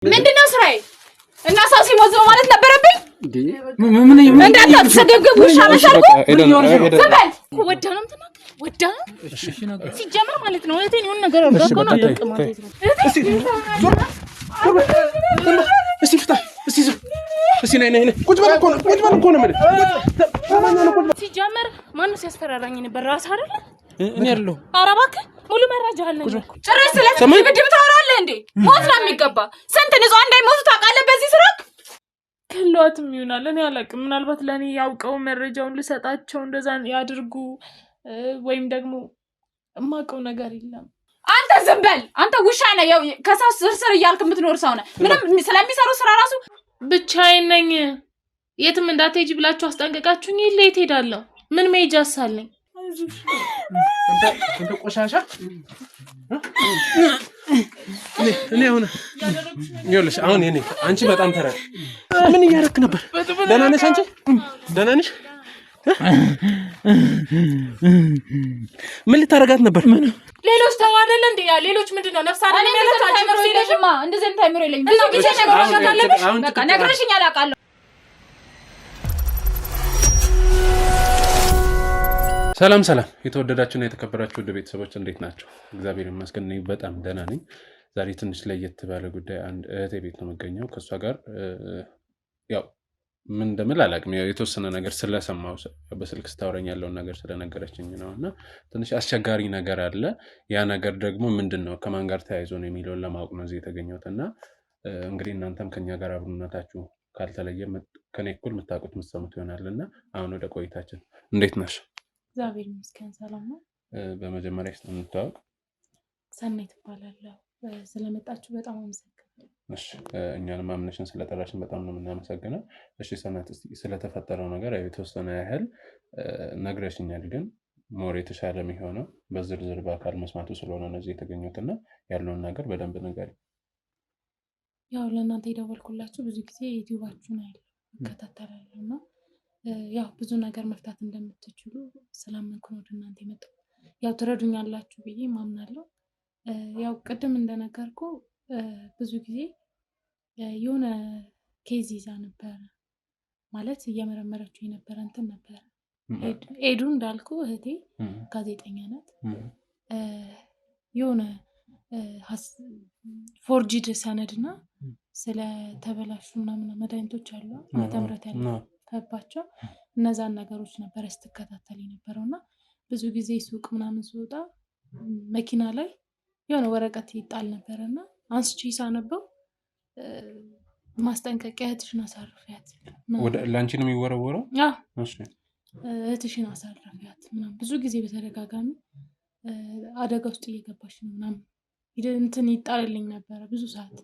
ምንድነው ስራዬ? እና ሰው ሲሞት ነው ማለት ነበረብኝ? ምን እንዳታሰደብኩ ውሻ መሰልኩ? ዘበል ወዳ ነው የምትናገር? ወዳ ሲጀመር ማለት ነው እህቴን የሆነ ነገር አድርጋ ነው ያቀማት። እስቲ ፍታ እስቲ ነይ ቁጭ በል እኮ ነው ማለት ሲጀመር ማን ሲያስፈራራኝ ነበር? ራስ አይደለ እኔ አይደለሁ። ኧረ እባክህ ሙሉ መረጃ አለኝ እኮ ጭራሽ ስለዚህ ግድብ ታወራለህ እንዴ? ሞት ነው የሚገባ። ስንት ንጹህ እንዳይሞቱ ታውቃለህ? በዚህ ስራ ከሏትም ይሆናል እኔ አላውቅም። ምናልባት ለኔ ያውቀው መረጃውን ልሰጣቸው እንደዛ ያድርጉ ወይም ደግሞ እማውቀው ነገር የለም። አንተ ዝም በል አንተ ውሻ ነህ። ያው ከሰው ስር እያልክ የምትኖር ሰው ነህ። ምንም ስለሚሰሩ ስራ ራሱ ብቻዬን ነኝ። የትም እንዳትሄጂ ብላችሁ አስጠንቀቃችሁኝ። የት ሄዳለሁ? ምን መሄጃ አሳለኝ? እንደ ቆሻሻ እኔ ይኸውልሽ አሁን እኔ አንቺ በጣም ተራ ምን እያደረክ ነበር? ደህና ነሽ አንቺ? ደህና ነሽ? ምን ልታረጋት ነበር? ሌሎች ተዋደለ እንዴ? ያ ሌሎች ምንድነው? ነፍስ አይደል ያለች ታይምሮ የለሽማ። እንደዚህ ታይምሮ የለኝም። ብዙ ጊዜ ነግረሽኛለሽ። በቃ ነግረሽኛል አውቃለሁ። ሰላም የተወደዳችሁና የተከበራችሁ ወደ ቤተሰቦች እንዴት ናቸው? እግዚአብሔር ይመስገን እኔ በጣም ደህና ነኝ። ዛሬ ትንሽ ለየት ባለ ጉዳይ አንድ እህቴ ቤት ነው የምገኘው። ከሷ ጋር ያው ምን እንደምል አላውቅም። ያው የተወሰነ ነገር ስለሰማው በስልክ ስታወራኝ ያለውን ነገር ስለነገረችኝ ነውና ትንሽ አስቸጋሪ ነገር አለ። ያ ነገር ደግሞ ምንድነው ከማን ጋር ተያይዞ ነው የሚለውን ለማወቅ ነው እዚህ የተገኘሁትና እንግዲህ እናንተም ከኛ ጋር አብሮነታችሁ ካልተለየ ከኔ እኩል የምታውቁት የምትሰሙት ይሆናልና አሁን ወደ ቆይታችን። እንዴት ነሽ? እግዚአብሔር ይመስገን ሰላም ነው። በመጀመሪያ ስለምታውቅ ሰናይት እባላለሁ። ስለመጣችሁ በጣም አመሰግናለሁ። እሺ እኛንም አምነሽን ስለጠራሽን በጣም ነው የምናመሰግነው። እሺ ሰናይት ስለተፈጠረው ነገር የተወሰነ ያህል ነግረሽኛል፣ ግን ሞር የተሻለ የሚሆነው በዝርዝር በአካል መስማቱ ስለሆነ ነው እዚህ የተገኘሁትና ያለውን ነገር በደንብ ንገሪኝ። ያው ለእናንተ የደወልኩላችሁ ብዙ ጊዜ ዩቲዩባችሁን እከታተላለሁና ያው ብዙ ነገር መፍታት እንደምትችሉ ስላመንኩ ነው ወደ እናንተ የመጣሁ። ያው ትረዱኛላችሁ ብዬ ማምናለሁ። ያው ቅድም እንደነገርኩ ብዙ ጊዜ የሆነ ኬዝ ይዛ ነበረ ማለት እየመረመረችው የነበረ እንትን ነበረ። ኤዱ እንዳልኩ እህቴ ጋዜጠኛ ናት። የሆነ ፎርጂድ ሰነድና ስለተበላሹ ምናምን መድኃኒቶች አሉ ተምረት ያለባቸው እነዛን ነገሮች ነበር ስትከታተል የነበረው እና ብዙ ጊዜ ሱቅ ምናምን ስወጣ መኪና ላይ የሆነ ወረቀት ይጣል ነበረና አንስቼ ሳነበው ማስጠንቀቂያ እህትሽን አሳርፊያት ወደ ላንቺ ነው የሚወረወረው። እሺ እህትሽን አሳርፊያት ምናምን ብዙ ጊዜ በተደጋጋሚ አደጋ ውስጥ እየገባች ነው ምናምን እንትን ይጣልልኝ ነበረ ብዙ ሰዓት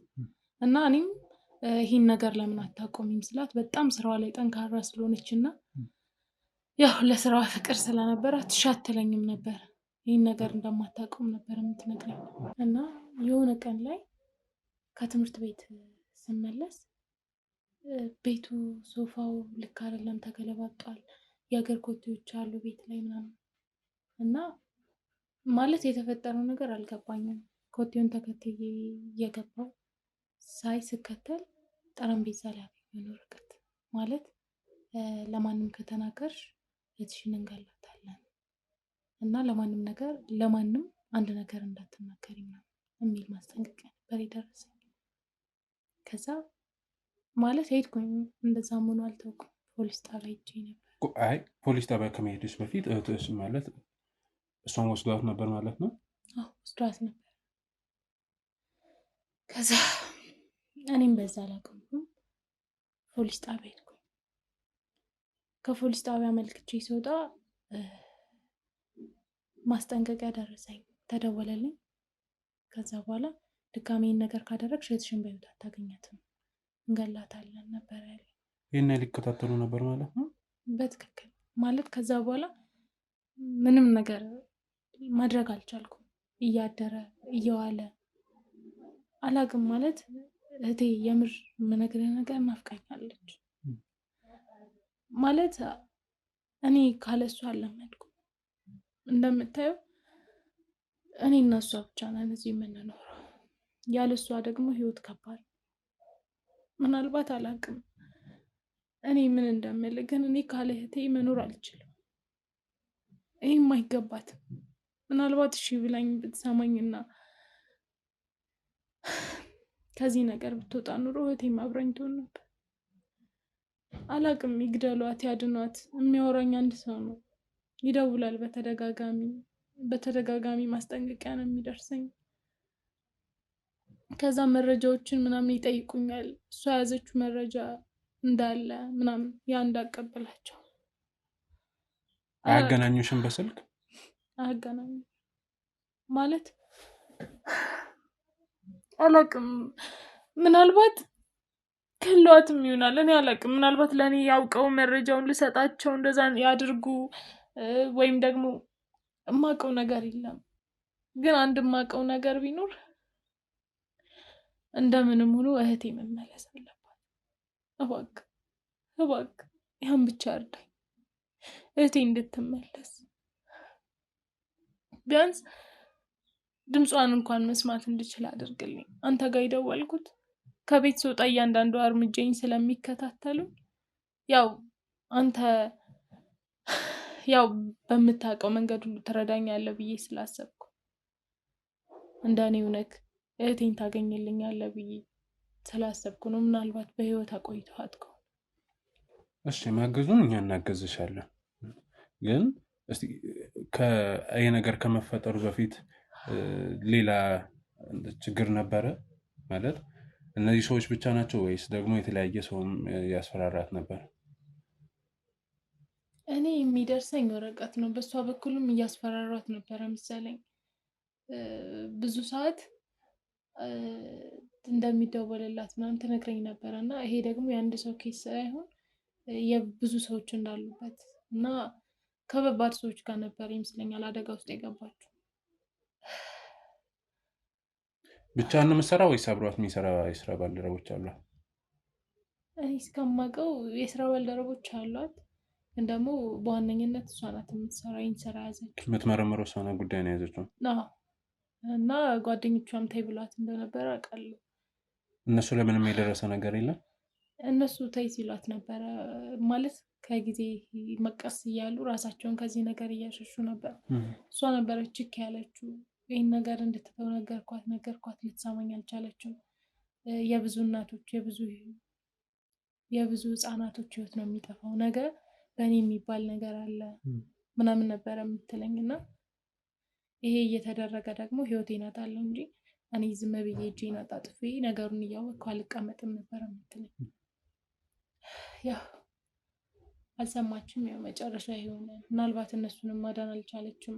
እና እኔም ይሄን ነገር ለምን አታቆሚም ስላት በጣም ስራዋ ላይ ጠንካራ ስለሆነችና ያው ለስራዋ ፍቅር ስለነበራት ትሻትለኝም ነበር። ይሄን ነገር እንደማታቆም ነበር የምትነግረኝ እና የሆነ ቀን ላይ ከትምህርት ቤት ስመለስ ቤቱ ሶፋው ልክ አይደለም ተገለባጧል፣ የአገር ኮቴዎች አሉ ቤት ላይ ምናምን እና ማለት የተፈጠረው ነገር አልገባኝም። ኮቴውን ተከትዬ እየገባው ሳይ ስከተል ጠረጴዛ ላይ አገኘሁ ወረቀት ማለት ለማንም ከተናገርሽ እህትሽን እንገላታለን እና ለማንም አንድ ነገር እንዳትናገሪ ምናምን የሚል ማስጠንቀቂያ ነበር የደረሰኝ። ከዛ ማለት ሄድኩኝ። እንደዛም ሆኖ አልተውኩም። ፖሊስ ጣቢያ ሄጄ ነበር። አይ ፖሊስ ጣቢያ ከመሄድሽ በፊት እህትሽ ማለት እሷን ወስዷት ነበር ማለት ነው? አዎ ወስዷት ነበር። ከዛ እኔም በዛ አላውቅም ፖሊስ ጣቢያ ሄድኩኝ። ከፖሊስ ጣቢያ መልክቼ ስወጣ ማስጠንቀቂያ ደረሰኝ፣ ተደወለልኝ። ከዛ በኋላ ድጋሜ ነገር ካደረግሽ እህትሽን በህይወት አታገኛትም እንገላታለን ነበር ያለኝ። ይሄን ሊከታተሉ ነበር ማለት ነው? በትክክል ማለት ከዛ በኋላ ምንም ነገር ማድረግ አልቻልኩም። እያደረ እየዋለ አላውቅም ማለት እህቴ የምር የምነግርህ ነገር ናፍቃኛለች ማለት እኔ ካለሷ አልለመድኩም። እንደምታየው እኔ እና እሷ ብቻ ነን እዚህ የምንኖረው። ያለሷ ደግሞ ህይወት ከባድ ምናልባት አላውቅም እኔ ምን እንደምል፣ ግን እኔ ካለ እህቴ መኖር አልችልም። ይሄም አይገባትም። ምናልባት እሺ ብላኝ ብትሰማኝና ከዚህ ነገር ብትወጣ ኑሮ እህቴም አብራኝ ትሆን ነበር። አላውቅም፣ ይግደሏት ያድኗት፣ የሚያወራኝ አንድ ሰው ነው። ይደውላል በተደጋጋሚ ማስጠንቀቂያ ነው የሚደርሰኝ። ከዛ መረጃዎችን ምናምን ይጠይቁኛል። እሷ የያዘችው መረጃ እንዳለ ምናምን ያ እንዳቀበላቸው። አያገናኙሽም? በስልክ አያገናኙም ማለት አላውቅም። ምናልባት ክሏትም ይሆናል፣ እኔ አላውቅም። ምናልባት ለእኔ ያውቀው መረጃውን ልሰጣቸው እንደዛ ያድርጉ፣ ወይም ደግሞ የማውቀው ነገር የለም። ግን አንድ የማውቀው ነገር ቢኖር እንደምንም ሆኖ እህቴ መመለስ አለባት። እባክህ ያን ብቻ እርዳኝ፣ እህቴ እንድትመለስ። ቢያንስ ድምጿን እንኳን መስማት እንድችል አድርግልኝ። አንተ ጋር የደወልኩት ከቤት ስወጣ እያንዳንዱ እርምጃዬን ስለሚከታተሉ አንተ በምታውቀው መንገድ ሁሉ ትረዳኛለህ ብዬ ስላሰብኩ፣ እንደኔ እውነት እህቴን ታገኝልኛለህ ብዬ ስላሰብኩ ነው። ምናልባት በህይወት አቆይተሃት ከሆነ እሺ፣ ማገዙን እኛ እናገዝሻለን። ግን እስቲ ይሄ ነገር ከመፈጠሩ በፊት ሌላ ችግር ነበረ ማለት እነዚህ ሰዎች ብቻ ናቸው ወይስ ደግሞ የተለያየ ሰውም ያስፈራራት ነበር? እኔ የሚደርሰኝ ወረቀት ነው። በእሷ በኩልም እያስፈራሯት ነበረ መሰለኝ ብዙ ሰዓት እንደሚደወልላት ምናምን ትነግረኝ ነበረ። እና ይሄ ደግሞ የአንድ ሰው ኬስ ሳይሆን የብዙ ሰዎች እንዳሉበት እና ከበባድ ሰዎች ጋር ነበር ይመስለኛል አደጋ ውስጥ የገባችው። ብቻዋን ነው የምትሰራው ወይስ አብሯት የሚሰራ የስራ ባልደረቦች አሏት? እኔ እስከማውቀው የስራ ባልደረቦች አሏት፣ ግን ደግሞ በዋነኝነት እሷ ናት የምትሰራው። ይህን ስራ ያዘችው፣ የምትመረምረው እሷ ናት፣ ጉዳይ ነው የያዘችው። እና ጓደኞቿም ተይ ብሏት እንደነበረ አውቃለሁ። እነሱ ለምንም የደረሰ ነገር የለም? እነሱ ተይ ሲሏት ነበረ ማለት ከጊዜ መቀስ እያሉ ራሳቸውን ከዚህ ነገር እያሸሹ ነበር። እሷ ነበረች ችክ ያለችው። ይህን ነገር እንድትተው ነገርኳት፣ ልትሰማኝ አልቻለችም። የብዙ እናቶች የብዙ ህፃናቶች ህይወት ነው የሚጠፋው፣ ነገ በእኔ የሚባል ነገር አለ ምናምን ነበረ የምትለኝ። እና ይሄ እየተደረገ ደግሞ ህይወቴን አጣለሁ እንጂ እኔ ዝም ብዬ እጄን አጣጥፌ ነገሩን እያወቅኩ አልቀመጥም ነበረ የምትለኝ። አልሰማችም። መጨረሻ የሆነ ምናልባት እነሱንም ማዳን አልቻለችም፣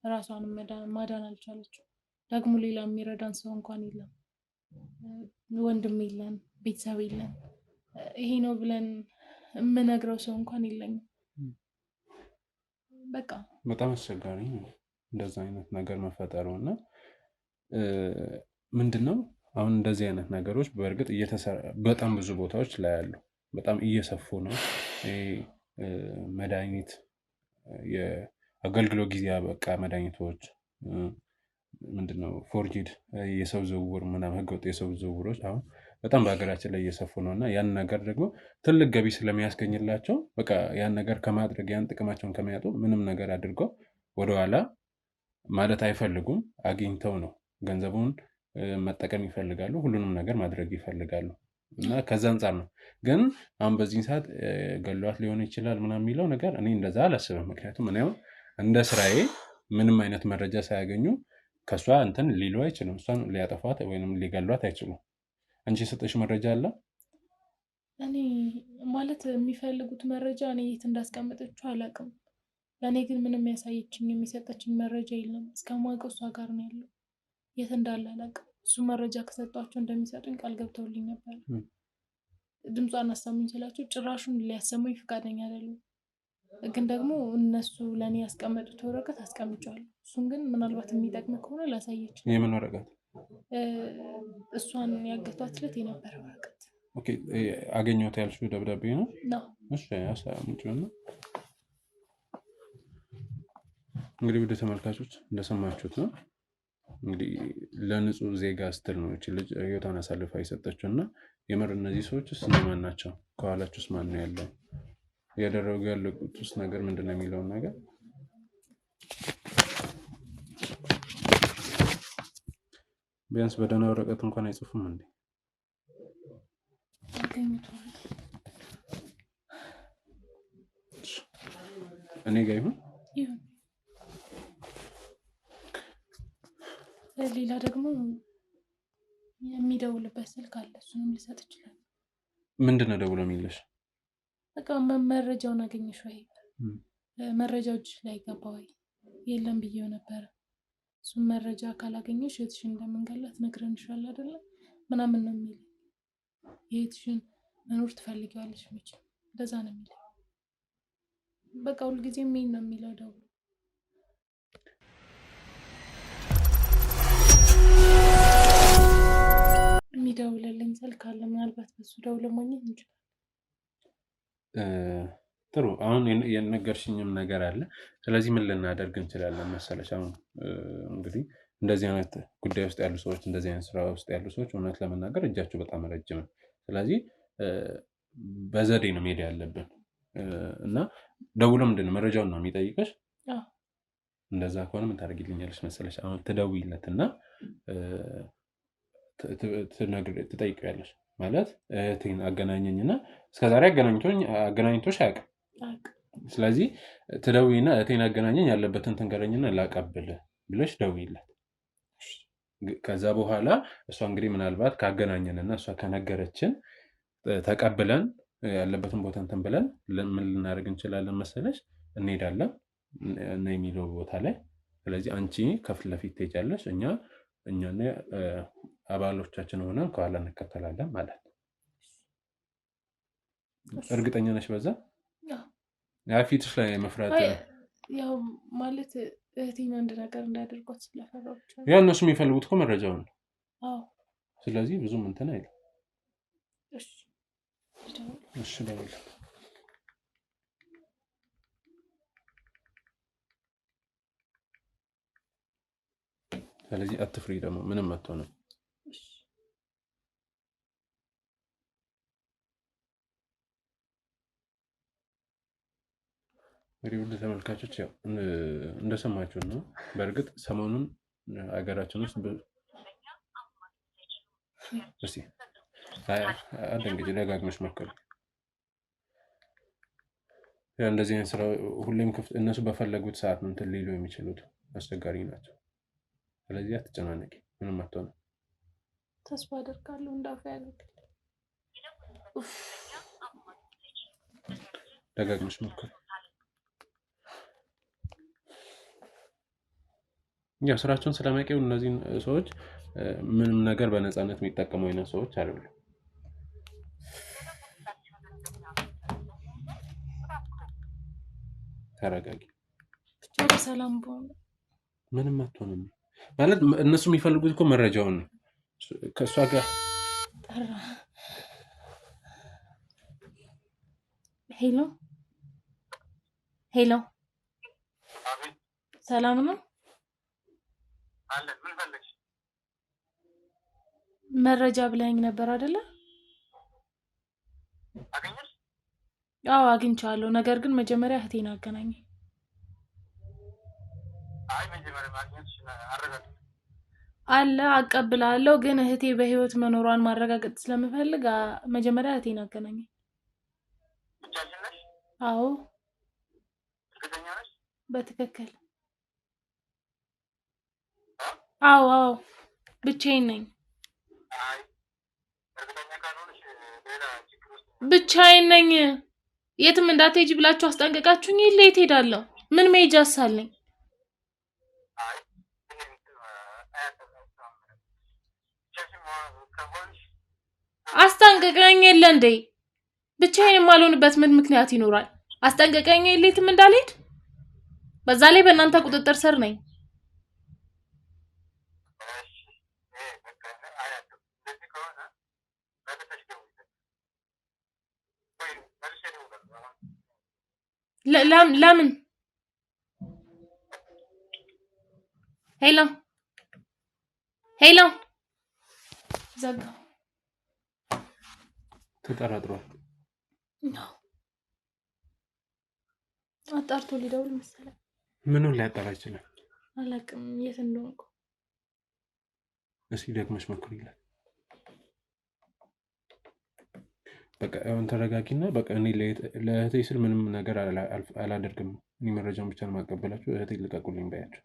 ራሷንም ማዳን አልቻለችም። ደግሞ ሌላ የሚረዳን ሰው እንኳን የለም፣ ወንድም የለን፣ ቤተሰብ የለን፣ ይሄ ነው ብለን የምነግረው ሰው እንኳን የለኝም። በቃ በጣም አስቸጋሪ ነው እንደዛ አይነት ነገር መፈጠሩ። እና ምንድነው አሁን እንደዚህ አይነት ነገሮች በእርግጥ በጣም ብዙ ቦታዎች ላይ ያሉ በጣም እየሰፉ ነው። መድኃኒት የአገልግሎት ጊዜ በቃ መድኃኒቶች ምንድነው ፎርጂድ የሰው ዝውውር ምናምን ህገወጥ የሰው ዝውውሮች አሁን በጣም በሀገራችን ላይ እየሰፉ ነው። እና ያን ነገር ደግሞ ትልቅ ገቢ ስለሚያስገኝላቸው በቃ ያን ነገር ከማድረግ ያን ጥቅማቸውን ከሚያጡ ምንም ነገር አድርገው ወደኋላ ማለት አይፈልጉም። አግኝተው ነው ገንዘቡን መጠቀም ይፈልጋሉ፣ ሁሉንም ነገር ማድረግ ይፈልጋሉ። እና ከዛ አንጻር ነው። ግን አሁን በዚህ ሰዓት ገሏት ሊሆን ይችላል ምናምን የሚለው ነገር እኔ እንደዛ አላስብም። ምክንያቱም እኔ አሁን እንደ ስራዬ ምንም አይነት መረጃ ሳያገኙ ከእሷ እንትን ሊሉ አይችልም፣ እሷን ሊያጠፏት ወይም ሊገሏት አይችሉም። አንቺ የሰጠሽ መረጃ አለ? እኔ ማለት የሚፈልጉት መረጃ እኔ የት እንዳስቀመጠችው አላውቅም። ለእኔ ግን ምንም ያሳየችኝ የሚሰጠችኝ መረጃ የለም። እስከማውቀው እሷ ጋር ነው ያለው፣ የት እንዳለ አላውቅም። እሱ መረጃ ከሰጧቸው እንደሚሰጡኝ ቃል ገብተውልኝ ነበር። ድምጿን አሰሙኝ ስላቸው ጭራሹን ሊያሰሙኝ ፈቃደኛ አይደሉም። ግን ደግሞ እነሱ ለእኔ ያስቀመጡት ወረቀት አስቀምጫለሁ። እሱን ግን ምናልባት የሚጠቅም ከሆነ ላሳየች። የምን ወረቀት? እሷን ያገቷት ዕለት የነበረ ወረቀት። አገኘሁት ያልሽው ደብዳቤ ነው? እሺ፣ አሳምጪውና እንግዲህ ወደ ተመልካቾች እንደሰማችሁት ነው። እንግዲህ ለንጹህ ዜጋ ስትል ነው እቺ ልጅ ህይወቷን አሳልፋ የሰጠችው። እና የምር እነዚህ ሰዎች ውስጥ እነማን ናቸው? ከኋላችሁ ውስጥ ማን ነው ያለው? እያደረጉ ያለቁት ውስጥ ነገር ምንድን ነው የሚለውን ነገር ቢያንስ በደህና ወረቀት እንኳን አይጽፉም እንዴ? እኔ ጋር ይሁን። ሌላ ደግሞ የሚደውልበት ስልክ አለ፣ እሱንም ሊሰጥ ይችላል። ምንድን ነው ደውሎ የሚልሽ? በቃ መረጃውን አገኘሽ ወይ? መረጃዎች ላይ ገባ ወይ? የለም ብዬው ነበረ። እሱም መረጃ ካላገኘሽ እህትሽን እንደምንገላት ነግረንሻል አይደለ ምናምን ነው የሚለው። የእህትሽን መኖር ትፈልጊዋለሽ መቼ? እንደዛ ነው የሚለው። በቃ ሁልጊዜም ይሄን ነው የሚለው ደውሎ። የሚደውልልኝ ስልክ አለ፣ ምናልባት በሱ ደውሎ ማግኘት እንችላለን። ጥሩ። አሁን የነገርሽኝም ነገር አለ። ስለዚህ ምን ልናደርግ እንችላለን መሰለሽ? አሁን እንግዲህ እንደዚህ አይነት ጉዳይ ውስጥ ያሉ ሰዎች፣ እንደዚህ አይነት ስራ ውስጥ ያሉ ሰዎች እውነት ለመናገር እጃቸው በጣም ረጅም ነው። ስለዚህ በዘዴ ነው መሄድ ያለብን እና ደውሎ ምንድን ነው መረጃውን ነው የሚጠይቀሽ። እንደዛ ከሆነ ምን ታደርጊልኛለሽ መሰለሽ? አሁን ትደውይለትና ትጠይቂያለሽ ማለት እህቴን አገናኘኝና እስከዛሬ አገናኝቶሽ አያውቅም። ስለዚህ ትደውይና እህቴን አገናኘኝ ያለበትን ትንገረኝና ላቀብል ብለሽ ደውይለት። ከዛ በኋላ እሷ እንግዲህ ምናልባት ካገናኘንና እሷ ከነገረችን ተቀብለን ያለበትን ቦታ እንትን ብለን ምን ልናደርግ እንችላለን መሰለሽ? እንሄዳለን እና የሚለው ቦታ ላይ። ስለዚህ አንቺ ከፊት ለፊት ትሄጃለሽ፣ እኛና አባሎቻችን ሆነን ከኋላ እንከተላለን ማለት ነው። እርግጠኛ ነሽ በዛ? ፊትሽ ላይ መፍራት ያው ማለት እህቴን አንድ ነገር እንዳያደርጓት ስለፈራሁ ብቻ። ያው እነሱ የሚፈልጉት እኮ መረጃውን ነው። ስለዚህ ብዙም እንትን አይልም። እሺ ደውል። ስለዚህ አትፍሪ፣ ደግሞ ምንም አትሆንም። እንግዲህ ውድ ተመልካቾች ያው እንደሰማችሁት ነው። በእርግጥ ሰሞኑን ሀገራችን ውስጥ አንድ እንግዲህ ደጋግመሽ ሞክሪ። እንደዚህ አይነት ስራ ሁሌም ክፍት፣ እነሱ በፈለጉት ሰዓት ነው እንትን ሊሉ የሚችሉት፣ አስቸጋሪ ናቸው። ስለዚህ አትጨናነቂ፣ ምንም አትሆንም። ተስፋ አደርጋለሁ እንዳፈ ያደርግልኝ። ደጋግመሽ ሞክሪ። ያው ስራቸውን ስለማይቀው እነዚህ ሰዎች ምንም ነገር በነፃነት የሚጠቀሙ አይነት ሰዎች አይደሉም። ተረጋጊ። ሰላም በሆነ ምንም አትሆንም ማለት እነሱ የሚፈልጉት እኮ መረጃውን ነው። ከእሷ ጋር ሄሎ ሄሎ፣ ሰላም ነው? መረጃ ብለኸኝ ነበር አይደለ? አዎ አግኝቻለሁ። ነገር ግን መጀመሪያ እህቴን አገናኘኝ። አለ አቀብላለሁ፣ ግን እህቴ በህይወት መኖሯን ማረጋገጥ ስለምፈልግ መጀመሪያ እህቴን አገናኘኝ። አዎ በትክክል። አዎ ብቻዬን ነኝ። ብቻዬን ነኝ። የትም እንዳትሄጂ ብላችሁ አስጠንቀቃችሁኝ። የት ሄዳለሁ? ምን መሄጃ አሳለኝ? አስጠንቀቀኝ የለ እንዴ? ብቻዬን የማልሆንበት ምን ምክንያት ይኖራል? አስጠንቀቀኝ የለ የትም እንዳልሄድ። በዛ ላይ በእናንተ ቁጥጥር ስር ነኝ። ለምን? ሄሎ ዘጋ። ተጠራጥሯል ነው አጣርቶ ሊደውል መሰለኝ። ምኑን ሊያጣራ ይችላል? አላውቅም የት እንደሆንኩ። እስኪ ደግመሽ ሞክሪ ይላል። በቃ አሁን ተረጋጊና በቃ እኔ ለእህቴ ስል ምንም ነገር አላደርግም። እኔ መረጃውን ብቻ ነው የማቀበላችሁ። እህቴ ልቀቁልኝ በያቸው።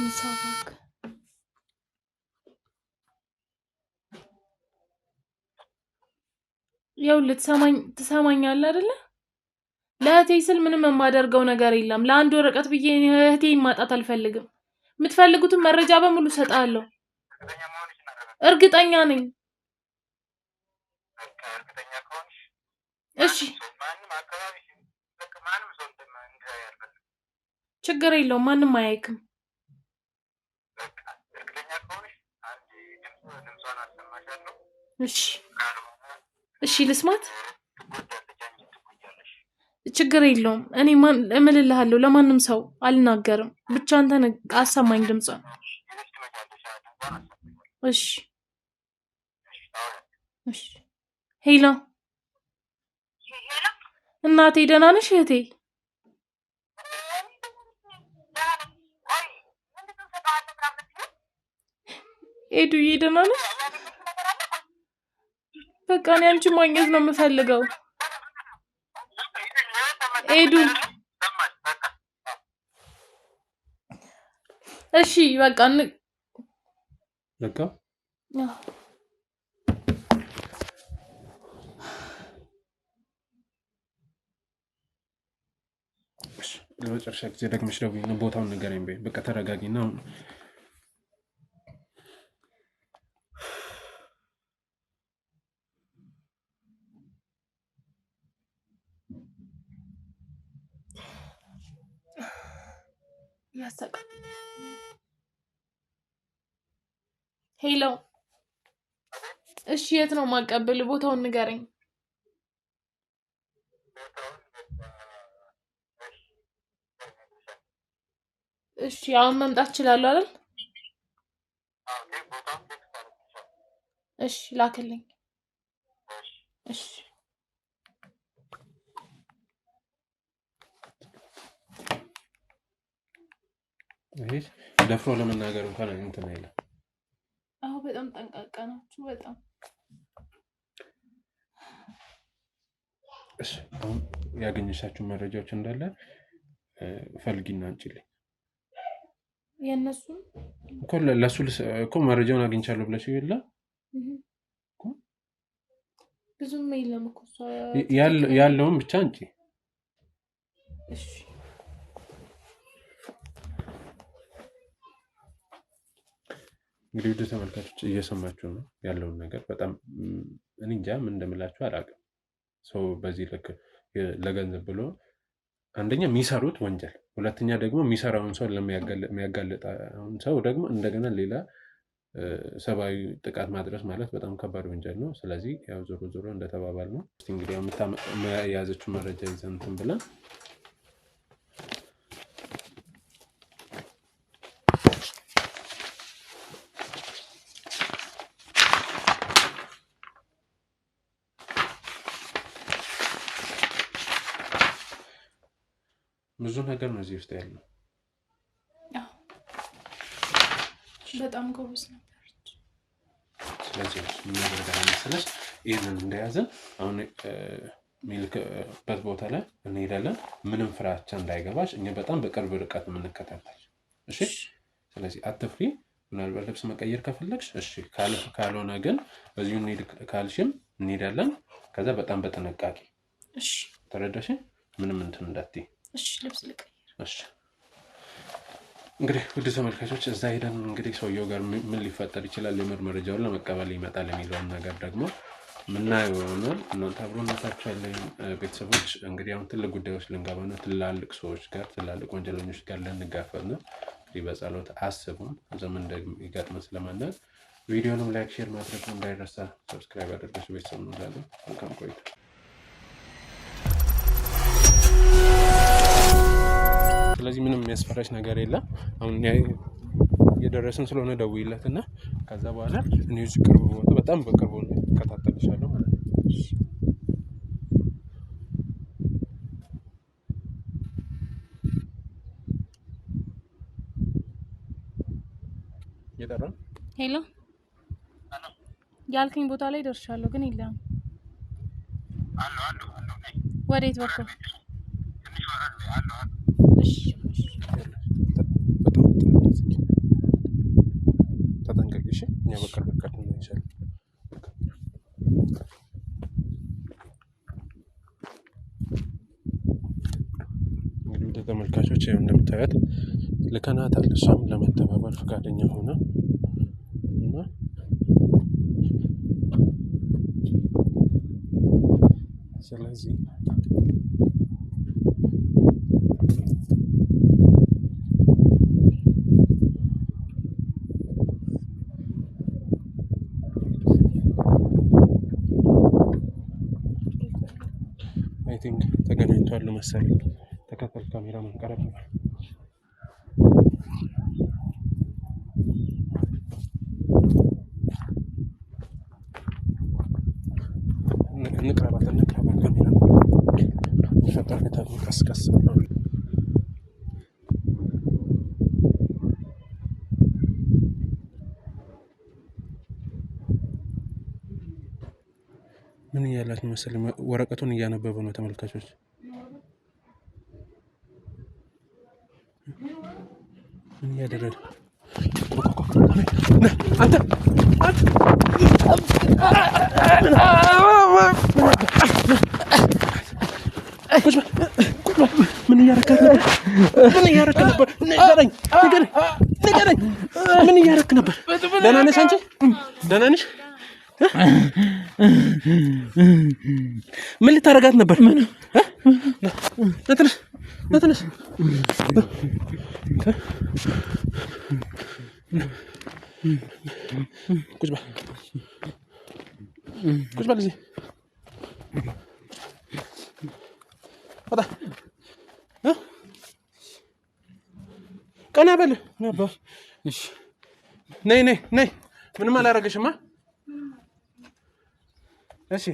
አንሳባክ ይኸውልህ ትሰማኛለህ አይደለ? ለእህቴ ስል ምንም የማደርገው ነገር የለም። ለአንድ ወረቀት ብዬ እህቴን ማጣት አልፈልግም። የምትፈልጉትን መረጃ በሙሉ እሰጣለሁ። እርግጠኛ ነኝ። እሺ ችግር የለውም። ማንም አያይክም። እሺ ልስማት። ችግር የለውም። እኔ እምልልሃለሁ ለማንም ሰው አልናገርም። ብቻ አንተ አሰማኝ ድምጿን። እሺ እሺ። ሄሎ እናቴ ደህና ነሽ እህቴ? ኤዱዬ ደህና ነሽ? በቃ እኔ አንቺን ማግኘት ነው የምፈልገው። ኤዱ እሺ በቃ ለመጨረሻ ጊዜ ደግመሽ ደውዪ፣ ቦታውን ንገረኝ በይ። በቃ ተረጋጊና አሁን ሄሎ እሺ፣ የት ነው ማቀበል? ቦታውን ንገረኝ። እሺ አሁን መምጣት እችላለሁ አይደል? እሺ ላክልኝ። እሺ ይሄ ደፍሮ ለመናገር እንኳን እንትን አይደለም። አዎ በጣም ጠንቃቃ ናችሁ። በጣም እሺ። አሁን ያገኘሻችሁ መረጃዎች እንዳለ ፈልጊና አንቺልኝ። የነሱን ለሱ እኮ መረጃውን አግኝቻለሁ ብለሽ ይላ ብዙም የለም እኮ ያለውን ብቻ አንቺ። እሺ እንግዲህ ውድ ተመልካቾች እየሰማችሁ ነው ያለውን ነገር። በጣም እኔ እንጃ ምን እንደምላችሁ አላውቅም። ሰው በዚህ ልክ ለገንዘብ ብሎ አንደኛ የሚሰሩት ወንጀል፣ ሁለተኛ ደግሞ የሚሰራውን ሰው ለሚያጋልጣውን ሰው ደግሞ እንደገና ሌላ ሰብአዊ ጥቃት ማድረስ ማለት በጣም ከባድ ወንጀል ነው። ስለዚህ ያው ዞሮ ዞሮ እንደተባባል ነው እንግዲህ የያዘችው መረጃ ይዘን እንትን ብለን ብዙ ነገር ነው እዚህ ውስጥ ያለው። በጣም ጎበዝ ነበረች። ስለዚህ የሚያደርገን መሰለሽ ይህንን እንደያዘን አሁን የሚልክበት ቦታ ላይ እንሄዳለን። ምንም ፍራቻ እንዳይገባሽ፣ እኛ በጣም በቅርብ ርቀት የምንከታተል። እሺ፣ ስለዚህ አትፍሪ። ምናልባት ልብስ መቀየር ከፈለግሽ እሺ፣ ካልሆነ ግን በዚሁ እንሂድ ካልሽም እንሄዳለን። ከዛ በጣም በጥንቃቄ እሺ። ተረዳሽ? ምንም እንትን እንዳትዪ። እሺ፣ ልብስ ልቀይር። እሺ። እንግዲህ ውድ ተመልካቾች እዛ ሄደን እንግዲህ ሰውየው ጋር ምን ሊፈጠር ይችላል፣ የምር መረጃውን ለመቀበል ይመጣል የሚለውን ነገር ደግሞ ምናየው ይሆናል። እናንተ አብሮነታችሁ ያለኝ ቤተሰቦች እንግዲህ አሁን ትልቅ ጉዳዮች ልንገባ ነው። ትላልቅ ሰዎች ጋር፣ ትላልቅ ወንጀለኞች ጋር ልንጋፈጥ ነው። እንግዲህ በጸሎት አስቡን። ዘመን እንደሚገጥመን ስለማናውቅ ቪዲዮንም ላይክ ሼር ማድረግ እንዳይረሳ። ሰብስክራይብ አድርጋችሁ ቤተሰብ ነው ላለ መልካም ቆይታ። ስለዚህ ምንም የሚያስፈራሽ ነገር የለም። አሁን የደረስን ስለሆነ ደውይለትና ከዛ በኋላ እኔ እዚህ ቅርብ ቦታ በጣም በቅርቡ እከታተልሻለሁ ማለት ነው። እየጠራ ሄሎ ያልከኝ ቦታ ላይ ደርሻለሁ፣ ግን የለም። ወዴት በኩል? እሺ ተጠንቀቂ እሺ። እኛ በቅርብ ርቀት ነው ይሻላል። እንግዲህ ወደ ተመልካቾች እንደምታዩት ልከናታል። እሷም ለመተባበር ፈቃደኛ ሆና እና ስለዚህ አይ ቲንክ ተገናኝቷል መሰለኝ። ተከተል ካሜራ መንቀረብ ነው። እንቅረባት ካሜራ ፈጣን ቀስቀስ ነው። ምን እያላት መሰለኝ? ወረቀቱን እያነበበ ነው ተመልካቾች። ምን እያደረገ አንተ ምን እያረካት ነበር? ምን እያረክ ነበር? ንገረኝ። ምን እያረክ ነበር? ደህና ነሽ አንቺ? ደህና ነሽ? ምን ልታረጋት ነበር? ነትነሽ ቁጭ በል እዚህ ወጣ። ቀና በል። እሺ ነይ። ምንም አላረገሽማ። እሺ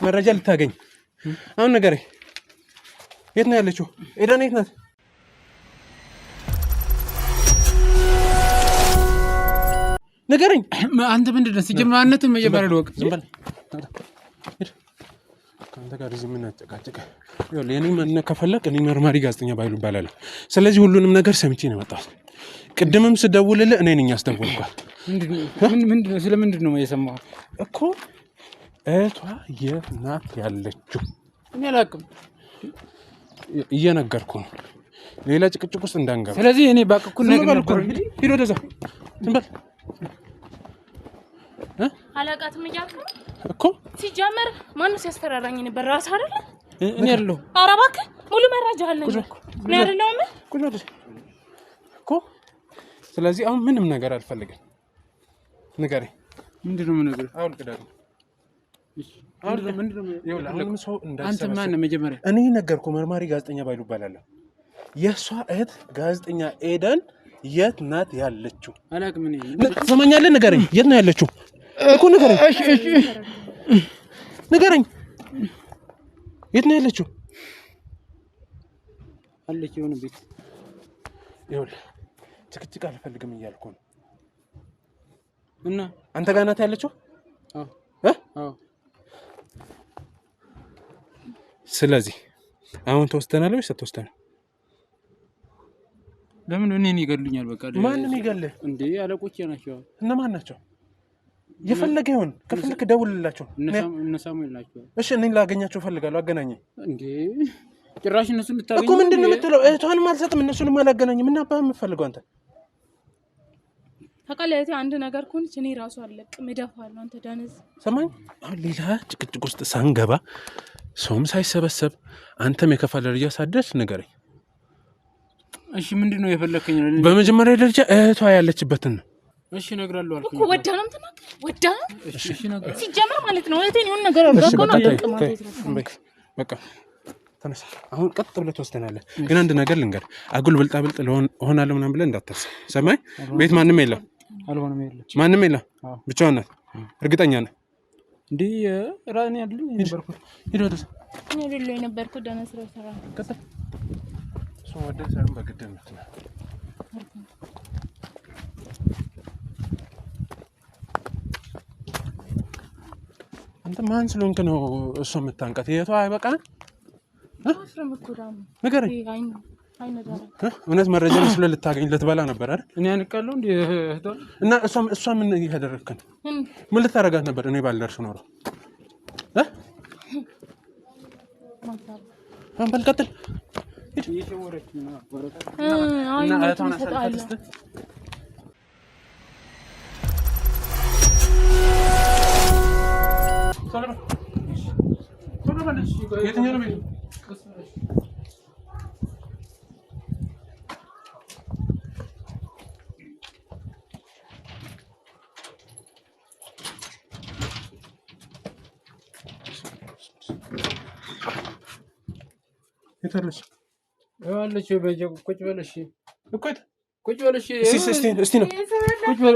መረጃ ልታገኝ አሁን ንገረኝ። የት ነው ያለችው? ኤደን የት ናት? ንገረኝ። አንተ ምንድን ነው ሲጀምራነትን መጀመሪያ ልወቅ። ዝም በል። ከአንተ ጋር እዚህ ምን አጨቃጨቀ? ይኸውልህ የኔ ማንነት ከፈለክ እኔ መርማሪ ጋዜጠኛ ባይሉ እባላለሁ። ስለዚህ ሁሉንም ነገር ሰምቼ ነው የመጣሁት። ቅድምም ስደውልልህ እኔ ነኝ ያስደወልኳት። ምንድን ነው ስለምንድን ነው የሰማኸው? እኮ እህቷ የት ናት ያለችው? እኔ አላውቅም። እየነገርኩህ ነው፣ ሌላ ጭቅጭቅ ውስጥ እንዳንገባ። ስለዚህ እኔ ባቅኩ ነገር ነበር። ሂድ ወደዛ። ዝም በል። አላውቃትም እያልኩ እኮ ሲጀመር ማነው ሲያስፈራራኝ ነበር? ራስህ አይደለ? እኔ ያለው ኧረ እባክህ ሙሉ መረጃ አለኝ እኮ እኔ አይደለሁም እኮ። ስለዚህ አሁን ምንም ነገር አልፈልግም። ንገረኝ። ምንድን ነው የምነግርህ? አሁን ቅዳሜ አንተ ማነህ መጀመሪያ? እኔ ነገርኩህ። መርማሪ ጋዜጠኛ ባይሉ እባላለሁ። የእሷ እህት ጋዜጠኛ ኤደን የት ናት ያለችው? አላውቅም። እኔ ትሰማኛለህ? ንገረኝ። የት ነው ያለችው እኮ ንገረኝ። ንገረኝ። የት ነው ያለችው? አለች የሆነ ቤት። ይኸውልህ ጭቅጭቅ አልፈልግም እያልኩ ነው። እና አንተ ጋር ናት ያለችው? አዎ። ስለዚህ አሁን ተወስተናል ወይስ አትወስተንም? ለምን እኔን ይገሉኛል? በቃ ማንን ይገልህ እንዴ? አለቆቼ ናቸው። እነማን ናቸው? የፈለገ ይሁን፣ ከፈለክ ደውልላቸው። እነ ሳሙኤል ናቸው። እሺ እኔን ላገኛቸው ፈልጋለሁ። አገናኘኝ። እንዴ ጭራሽ እነሱ ልታገኝ እኮ ምንድን ነው የምትለው? እህቷንም አልሰጥም እነሱንም አላገናኝም። ምን አባህ የምትፈልገው አንተ? ታውቃለህ አንድ ነገር ከሆነች እኔ ራሱ አለቅም እደፋለሁ። አንተ ዳነዝ ሰማኝ። አሁን ሌላ ጭቅጭቅ ውስጥ ሳንገባ ሰውም ሳይሰበሰብ አንተም የከፋ ደረጃ ሳትደርስ ንገረኝ። እሺ ምንድን ነው የፈለከኝ? በመጀመሪያ ደረጃ እህቷ ያለችበትን ነው። እሺ እነግራለሁ አልኩኝ እኮ ወዳ ነው ተናገር ወዳ እሺ እነግራለሁ ሲጀመር ማለት ነው እህቴን የሆነ ነገር አድርጎ ነው በቃ ተነሳ አሁን ቀጥ ብለህ ትወስደናለህ ግን አንድ ነገር ልንገር አጉል ብልጣብልጥ ሆናለሁ ምናምን ብለህ እንዳታስብ ሰማይ ቤት ማንም የለም አልሆነም የለም ማንም የለም ብቻዋን ናት እርግጠኛ ነህ እንዴ ራኔ አይደል የነበርኩት ሄዶ እኔ አይደል የነበርኩት ደህና ስራ ሰራ ቀጥል ሰው ወደ ሳይሆን በግድ ነው አንተ ማን ስለሆንክ ነው እሱ የምታንቀት የቷ አይበቃ አፍረም እኮ ዳም ንገረኝ እውነት መረጃ መስሎ ልታገኝ ልትበላ ነበር አይደል እኔ አንቀለው እንዴ እና እሷ ምን ያደረግክ ነው ምን ልታረጋት ነበር እኔ ባልደርስ ኖሮ አንበል ቀጥል እየወረች ነው እና አያቷን አሳልፈት የትኛው ነው ቤት የታለች ያለች በጀቁ ቁጭ በለሽ እኮ ቁጭ በለሽ እስቲ ነው ቁጭ በለ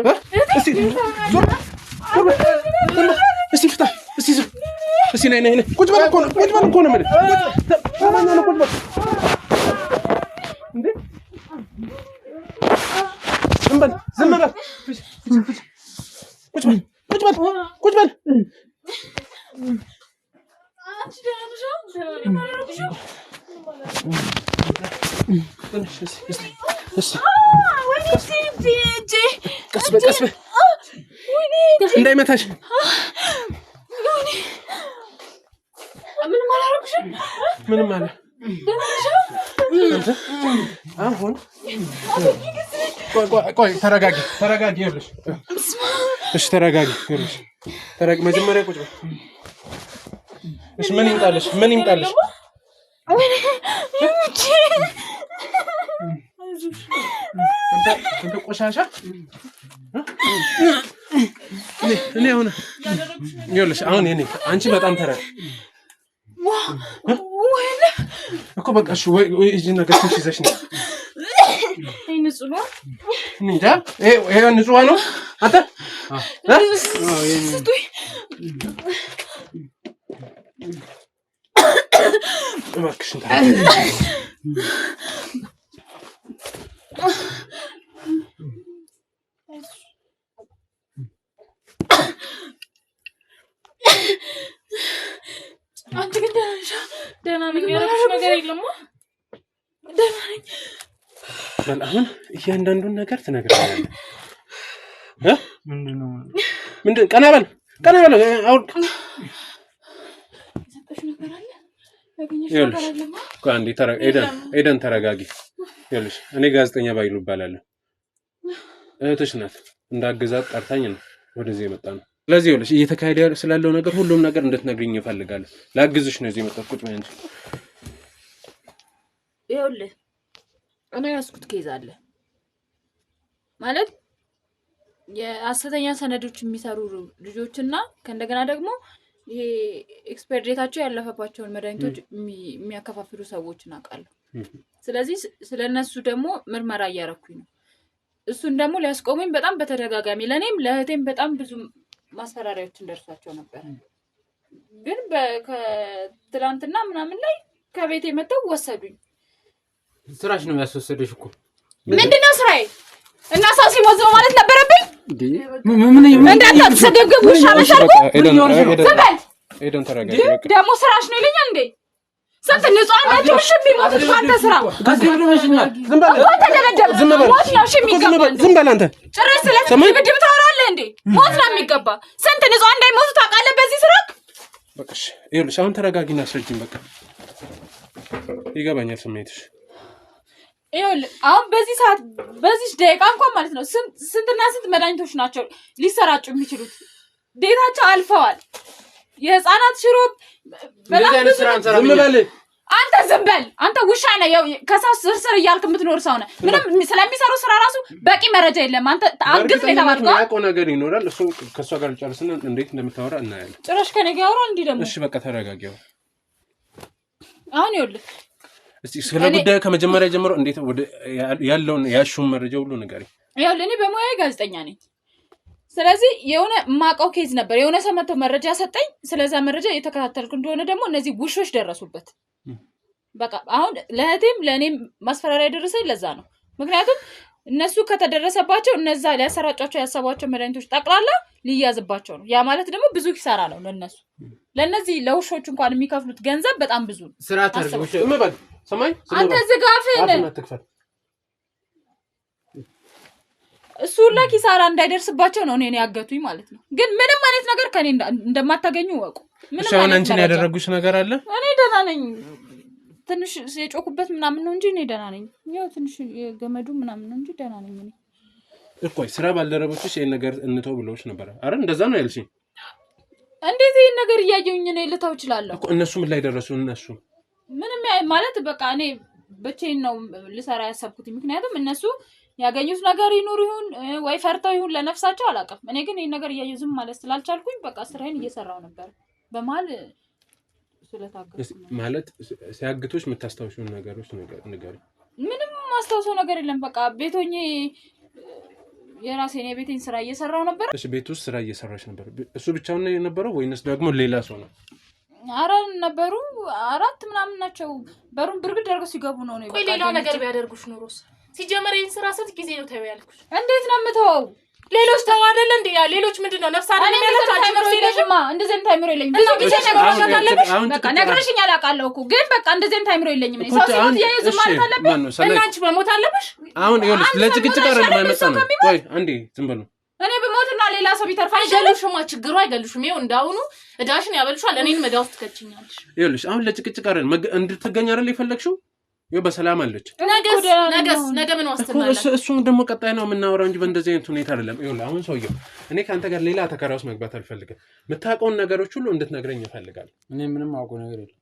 እስቲ ፍታ እስቲ ነይ ቁጭ በል እኮ ነው ማለት ታማኛ ነው ቁጭ በል እንዴ ዝም በል ቁጭ በል አንቺ ቀስ በል እንዳይመታሽ ምንም አለ አሁን ቆይ ተረጋጊ ይኸውልሽ እሺ ተረጋጊ ይኸውልሽ መጀመሪያ ቁጭ በል እሺ ምን ይምጣልሽ እንደ ቆሻሻ እኔ አሁን ይኸውልሽ አሁን እኔ አንቺ በጣም እኮ በቃ እሺ ወይ እዚህ ነገር ይዘሽ ነው ንጹህ ነው እንጃ ይሄ ንጹህ ነው አንተ እባክሽ አንቺ ግን ደህና ነኝ ያረፍሽ ነገር የለም ደህና ነኝ አሁን እያንዳንዱን ነገር ትነግረኛለህ ምንድን ቀና በል አሁን የሰጠሽ ነገር አለ ያገኘሽ ነገር አለ አንዴ ኤደን ተረጋጊ ይኸውልሽ እኔ ጋዜጠኛ ባይሉ እባላለሁ እህትሽ ናት እንዳግዛት ጠርታኝ ነው ወደዚህ የመጣ ነው ስለዚህ ይኸውልሽ እየተካሄደ ስላለው ነገር ሁሉም ነገር እንድትነግሪኝ እፈልጋለሁ ላግዝሽ ነው እዚህ የመጣሁት ቁጭ በይ እንጂ ይኸውልህ እኔ ያስኩት ኬዝ አለ ማለት የሐሰተኛ ሰነዶች የሚሰሩ ልጆችና ከእንደገና ደግሞ ይሄ ኤክስፓየር ዴታቸው ያለፈባቸውን መድኃኒቶች የሚያከፋፍሉ ሰዎችን አውቃለሁ ስለዚህ ስለነሱ ደግሞ ምርመራ እያረኩኝ ነው እሱን ደግሞ ሊያስቆሙኝ በጣም በተደጋጋሚ ለኔም ለእህቴም በጣም ብዙ ማስፈራሪያዎችን ደርሷቸው ነበር ግን ከትላንትና ምናምን ላይ ከቤቴ መተው ወሰዱኝ ስራሽ ነው ያስወሰደሽ እኮ ምንድነው ስራዬ እና ሰው ሲሞት ነው ማለት ነበረብኝ ምን እንዳታስደግቡ ሻመሻርኩ ኤደን ተረጋጊ ደግሞ ስራሽ ነው ይለኛል እንዴ ሰንተ ንጹህ ናቸው ሽሚሞት አንተ ስራ ዝም በል አንተ ጭራሽ ስለዚህ ምድብ ታወራለህ እንዴ ሞት ነው የሚገባ ሰንተ ንጹህ እንዳይሞቱ ታውቃለህ በዚህ ስራ በቃሽ ይኸውልሽ አሁን ተረጋጊና አስረጅኝ በቃ ይገባኛል ስሜትሽ ይኸውልህ አሁን በዚህ ሰዓት በዚህ ደቂቃ እንኳን ማለት ነው ስንትና ስንት መድኃኒቶች ናቸው ሊሰራጩ የሚችሉት ዴታቸው አልፈዋል የህፃናት ሽሮፕ በጣም ብዙ አንተ ዝም በል አንተ ውሻ ነህ ከሰው ስርስር እያልክ የምትኖር ሰው ነህ ምንም ስለሚሰሩ ስራ ራሱ በቂ መረጃ የለም አንተ አግዝ ነው ተባልከው ያቆ ነገር ይኖራል እሱ ከሷ ጋር ጨርስና እንዴት እንደምታወራ እናያለን ጭራሽ ከኔ ጋር ያወራ እንዴ ደግሞ እሺ በቃ ተረጋጊው አሁን ይኸውልህ እስቲ ስለ ጉዳዩ ከመጀመሪያ ጀምሮ እንዴት ያለውን ያሹም መረጃ ሁሉ ነገር ይኸውልህ እኔ በሙያዬ ጋዜጠኛ ነኝ ስለዚህ የሆነ ማቀው ኬዝ ነበር የሆነ ሰመቶ መረጃ ሰጠኝ ስለዛ መረጃ እየተከታተልኩ እንደሆነ ደግሞ እነዚህ ውሾች ደረሱበት በቃ አሁን ለህቴም ለኔም ማስፈራሪያ ደረሰኝ ለዛ ነው ምክንያቱም እነሱ ከተደረሰባቸው እነዛ ሊያሰራጫቸው ያሰባቸው መድኃኒቶች ጠቅላላ ሊያዝባቸው ነው ያ ማለት ደግሞ ብዙ ኪሳራ ነው ለነዚህ ለውሾች እንኳን የሚከፍሉት ገንዘብ በጣም ብዙ ነው ስራ ተርጉሽ እመባል ሰማይ አንተ ዝጋፍን እሱ ለኪሳራ እንዳይደርስባቸው ነው እኔ ያገቱኝ ማለት ነው ግን ምንም አይነት ነገር ከኔ እንደማታገኙ ወቁ ምንም አይነት አንቺን ያደረጉሽ ነገር አለ እኔ ደህና ነኝ ትንሽ የጮኩበት ምናምን ነው እንጂ እኔ ደህና ነኝ ያው ትንሽ የገመዱ ምናምን ነው እንጂ ደህና ነኝ እኔ እኮ ስራ ባልደረቦችሽ ይሄን ነገር እንተው ብለውሽ ነበር አረ እንደዛ ነው ያልሽኝ እንዴት ይሄን ነገር እያየሁኝ ነው ልተው እችላለሁ እኮ እነሱ ምን ላይ ደረሱ እነሱ ምንም ማለት በቃ እኔ ብቻዬን ነው ልሰራ ያሰብኩት ምክንያቱም እነሱ ያገኙት ነገር ይኑር ይሁን ወይ ፈርተው ይሁን ለነፍሳቸው አላቀም እኔ ግን ይሄን ነገር እያየሁ ዝም ማለት ስላልቻልኩኝ በቃ ስራዬን እየሰራው ነበር በመሃል ስለታገሱ ማለት ሲያግቶሽ የምታስታውሽው ነገሮች ነገር ምንም ማስታውሰው ነገር የለም በቃ ቤቶኜ የራሴን የቤቴን ስራ እየሰራው ነበር እሺ ቤት ውስጥ ስራ እየሰራሽ ነበር እሱ ብቻውን ነው የነበረው ወይንስ ደግሞ ሌላ ሰው ነው አረ ነበሩ አራት ምናምን ናቸው በሩን ብርግድ አድርገው ሲገቡ ነው ቆይ ሌላው ነገር ቢያደርጉሽ ኖሮስ ሲጀመር ይሄን ስራ ስንት ጊዜ ነው ታዩ ያልኩሽ እንዴት ነው የምተወው ሌሎች ተው አይደለ እንዴ ያ ሌሎች ምንድነው ነፍስ አይደለም ያላችሁ አንቺ ነው ሲለሽማ እንደዚህ ታይምሮ የለኝም ብዙ ጊዜ ነገሮች አለብሽ በቃ ነግረሽኝ አላቃለው እኮ ግን በቃ እንደዚህ ታይምሮ የለኝም እኔ ሰው ሲሞት ያየው ማለት አለብሽ እና አንቺ በሞት አለብሽ አሁን ይኸውልሽ ለጭቅጭቅ አይደለም አይመጣ ነው ቆይ አንዴ ዝም በሉ እኔ በሞትና ሌላ ሰው ቢተርፋ አይገሉሽማ ችግሩ አይገሉሽም ይሄው እንዳውኑ እዳሽን ያበልሻል እኔን መዳው ውስጥ ከጭኛለሽ ይኸውልሽ አሁን ለጭቅጭቅ አይደለም እንድትገኝ አይደል የፈለግሽው ይኸው በሰላም አለች ነገ ምን ዋስትና አለ እሱም ደግሞ ቀጣይ ነው የምናወራው እንጂ በእንደዚህ አይነት ሁኔታ አይደለም ይኸውልህ አሁን ሰውየው እኔ ካንተ ጋር ሌላ ተከራውስ መግባት አልፈልግም የምታውቀውን ነገሮች ሁሉ እንድትነግረኝ እፈልጋለሁ እኔ ምንም አውቀው ነገር የለም